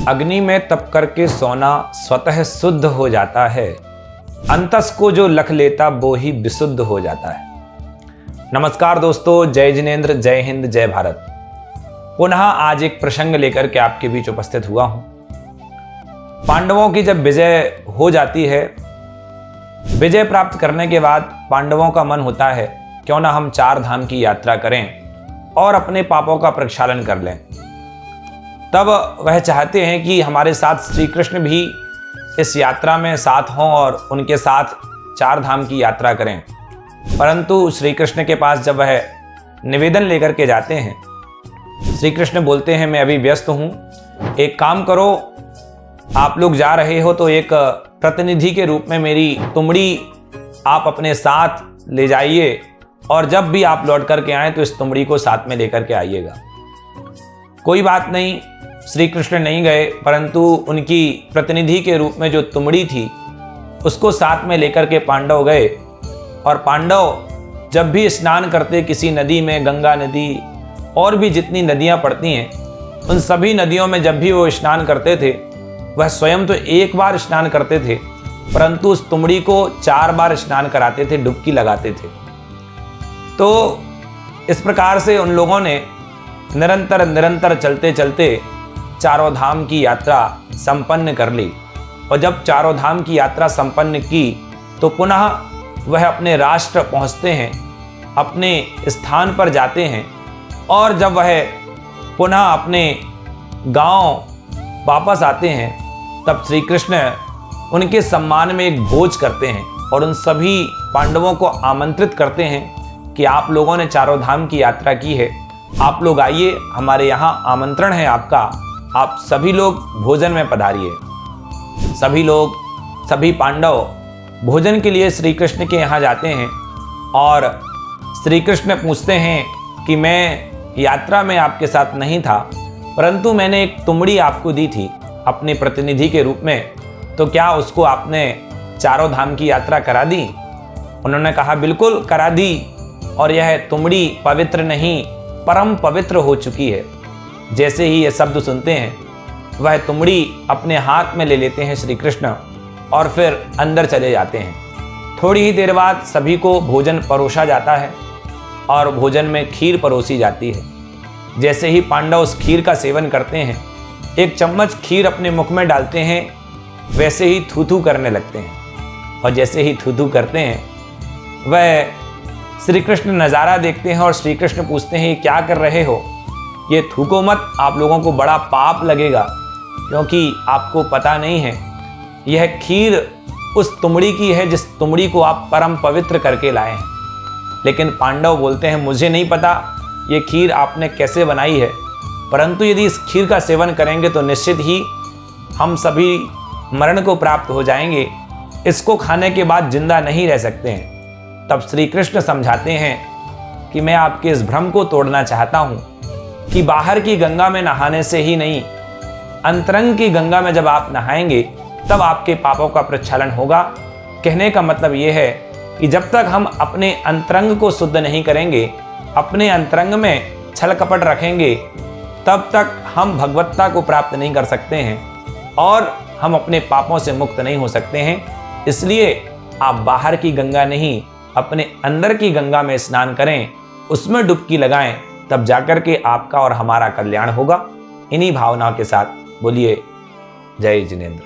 अग्नि में तप करके सोना स्वतः शुद्ध हो जाता है, अंतस को जो लख लेता वो ही विशुद्ध हो जाता है। नमस्कार दोस्तों, जय जिनेंद्र, जय हिंद, जय भारत। पुनः आज एक प्रसंग लेकर के आपके बीच उपस्थित हुआ हूं। पांडवों की जब विजय हो जाती है, विजय प्राप्त करने के बाद पांडवों का मन होता है क्यों ना हम 4 धाम की यात्रा करें और अपने पापों का प्रक्षालन कर लें। तब वह चाहते हैं कि हमारे साथ श्री कृष्ण भी इस यात्रा में साथ हों और उनके साथ 4 धाम की यात्रा करें। परंतु श्री कृष्ण के पास जब वह निवेदन लेकर के जाते हैं, श्री कृष्ण बोलते हैं मैं अभी व्यस्त हूँ, एक काम करो, आप लोग जा रहे हो तो एक प्रतिनिधि के रूप में मेरी तुमड़ी आप अपने साथ ले जाइए और जब भी आप लौट करके आए तो इस तुमड़ी को साथ में लेकर के आइएगा। कोई बात नहीं, श्री कृष्ण नहीं गए, परंतु उनकी प्रतिनिधि के रूप में जो तुमड़ी थी उसको साथ में लेकर के पांडव गए। और पांडव जब भी स्नान करते किसी नदी में, गंगा नदी और भी जितनी नदियां पड़ती हैं, उन सभी नदियों में जब भी वो स्नान करते थे, वह स्वयं तो एक बार स्नान करते थे, परंतु उस तुमड़ी को 4 बार स्नान कराते थे, डुबकी लगाते थे। तो इस प्रकार से उन लोगों ने निरंतर चलते चलते 4 धाम की यात्रा संपन्न कर ली। और जब 4 धाम की यात्रा संपन्न की तो पुनः वह अपने राष्ट्र पहुंचते हैं, अपने स्थान पर जाते हैं। और जब वह पुनः अपने गांव वापस आते हैं, तब श्री कृष्ण उनके सम्मान में एक भोज करते हैं और उन सभी पांडवों को आमंत्रित करते हैं कि आप लोगों ने 4 धाम की यात्रा की है, आप लोग आइए, हमारे यहाँ आमंत्रण है आपका, आप सभी लोग भोजन में पधारिए। सभी पांडव भोजन के लिए श्री कृष्ण के यहाँ जाते हैं और श्री कृष्ण पूछते हैं कि मैं यात्रा में आपके साथ नहीं था, परंतु मैंने एक तुमड़ी आपको दी थी अपने प्रतिनिधि के रूप में, तो क्या उसको आपने 4 धाम की यात्रा करा दी? उन्होंने कहा बिल्कुल करा दी, और यह तुमड़ी पवित्र नहीं परम पवित्र हो चुकी है। जैसे ही ये शब्द सुनते हैं, वह तुमड़ी अपने हाथ में ले लेते हैं श्री कृष्ण और फिर अंदर चले जाते हैं। थोड़ी ही देर बाद सभी को भोजन परोसा जाता है और भोजन में खीर परोसी जाती है। जैसे ही पांडव उस खीर का सेवन करते हैं, 1 चम्मच खीर अपने मुख में डालते हैं, वैसे ही थू-थू करने लगते हैं। और जैसे ही थू-थू करते हैं, वह श्री कृष्ण नज़ारा देखते हैं और श्री कृष्ण पूछते हैं ये क्या कर रहे हो, ये थूको मत, आप लोगों को बड़ा पाप लगेगा, क्योंकि आपको पता नहीं है यह खीर उस तुमड़ी की है जिस तुमड़ी को आप परम पवित्र करके लाए हैं। लेकिन पांडव बोलते हैं मुझे नहीं पता ये खीर आपने कैसे बनाई है, परंतु यदि इस खीर का सेवन करेंगे तो निश्चित ही हम सभी मरण को प्राप्त हो जाएंगे, इसको खाने के बाद जिंदा नहीं रह सकते हैं। तब श्री कृष्ण समझाते हैं कि मैं आपके इस भ्रम को तोड़ना चाहता हूं कि बाहर की गंगा में नहाने से ही नहीं, अंतरंग की गंगा में जब आप नहाएंगे तब आपके पापों का प्रक्षालन होगा। कहने का मतलब यह है कि जब तक हम अपने अंतरंग को शुद्ध नहीं करेंगे, अपने अंतरंग में छल कपट रखेंगे, तब तक हम भगवत्ता को प्राप्त नहीं कर सकते हैं और हम अपने पापों से मुक्त नहीं हो सकते हैं। इसलिए आप बाहर की गंगा नहीं, अपने अंदर की गंगा में स्नान करें, उसमें डुबकी लगाएं, तब जाकर के आपका और हमारा कल्याण होगा। इन्हीं भावनाओं के साथ बोलिए जय जिनेंद्र।